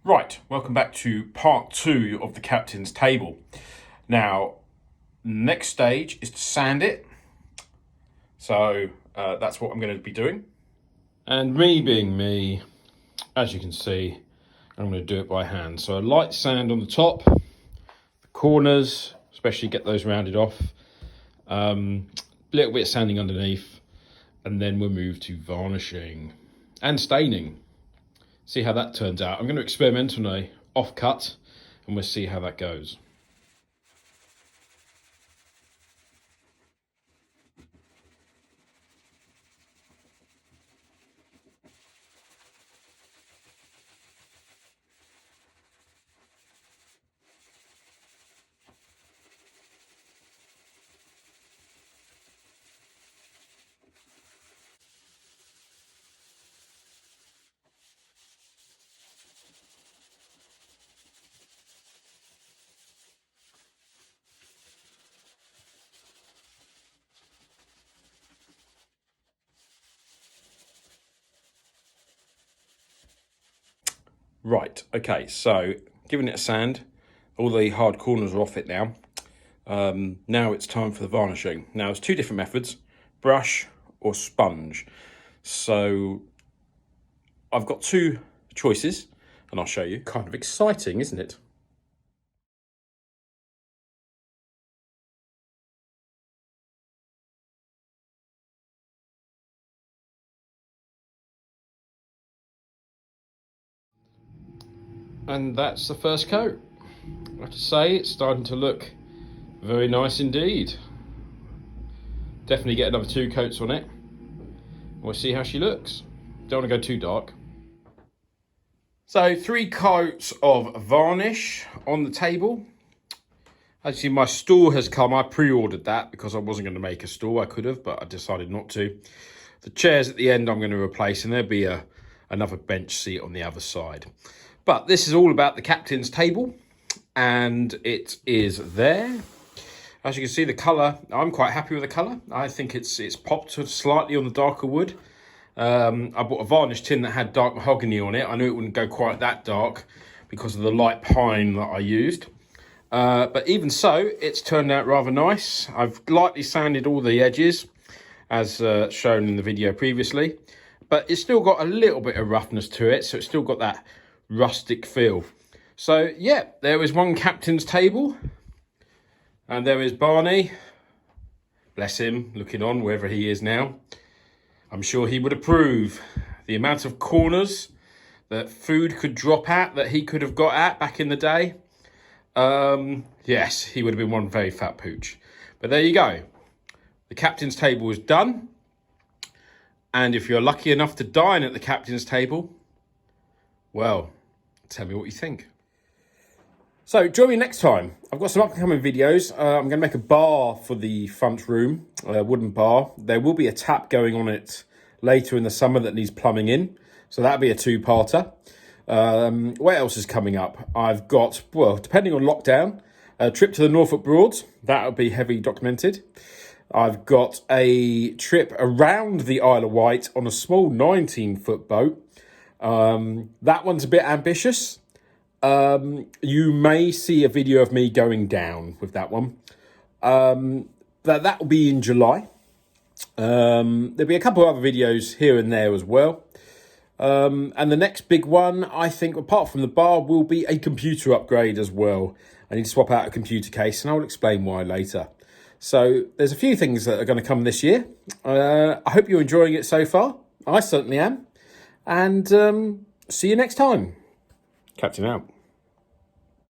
Right, welcome back to part 2 of the captain's table. Now, next stage is to sand it. So that's what I'm going to be doing. And me being me, as you can see, I'm going to do it by hand. So a light sand on the top, the corners, especially get those rounded off. A little bit of sanding underneath, and then we'll move to varnishing and staining. See how that turns out. I'm going to experiment on a off-cut, and we'll see how that goes. Right, okay, so giving it a sand, all the hard corners are off it now. Now it's time for the varnishing. Now there's two different methods, brush or sponge. So I've got two choices and I'll show you. Kind of exciting, isn't it? And that's the first coat. I have to say, it's starting to look very nice indeed. Definitely get another 2 coats on it. We'll see how she looks. Don't want to go too dark. So 3 coats of varnish on the table. Actually, my stool has come. I pre-ordered that because I wasn't going to make a stool. I could have, but I decided not to. The chairs at the end I'm going to replace, and there'll be another bench seat on the other side. But this is all about the captain's table, and it is there. As you can see, the colour, I'm quite happy with the colour. I think it's popped slightly on the darker wood. I bought a varnish tin that had dark mahogany on it. I knew it wouldn't go quite that dark because of the light pine that I used. But even so, it's turned out rather nice. I've lightly sanded all the edges, as shown in the video previously. But it's still got a little bit of roughness to it, so it's still got that rustic feel. So yeah, there is one captain's table, and there is Barney, bless him, looking on wherever he is now. I'm sure he would approve. The amount of corners that food could drop at, that he could have got at back in the day. Yes, he would have been one very fat pooch. But there you go, the captain's table is done. And if you're lucky enough to dine at the captain's table, well, tell me what you think. So join me next time. I've got some upcoming videos. I'm going to make a bar for the front room, a wooden bar. There will be a tap going on it later in the summer that needs plumbing in. So that'll be a 2-parter. What else is coming up? I've got, well, depending on lockdown, a trip to the Norfolk Broads. That'll be heavily documented. I've got a trip around the Isle of Wight on a small 19-foot boat. That one's a bit ambitious. You may see a video of me going down with that one. That will be in July. There'll be a couple of other videos here and there as well. And the next big one, I think, apart from the bar, will be a computer upgrade as well. I need to swap out a computer case, and I'll explain why later. So there's a few things that are going to come this year. I hope you're enjoying it so far. I certainly am. And see you next time. Captain out.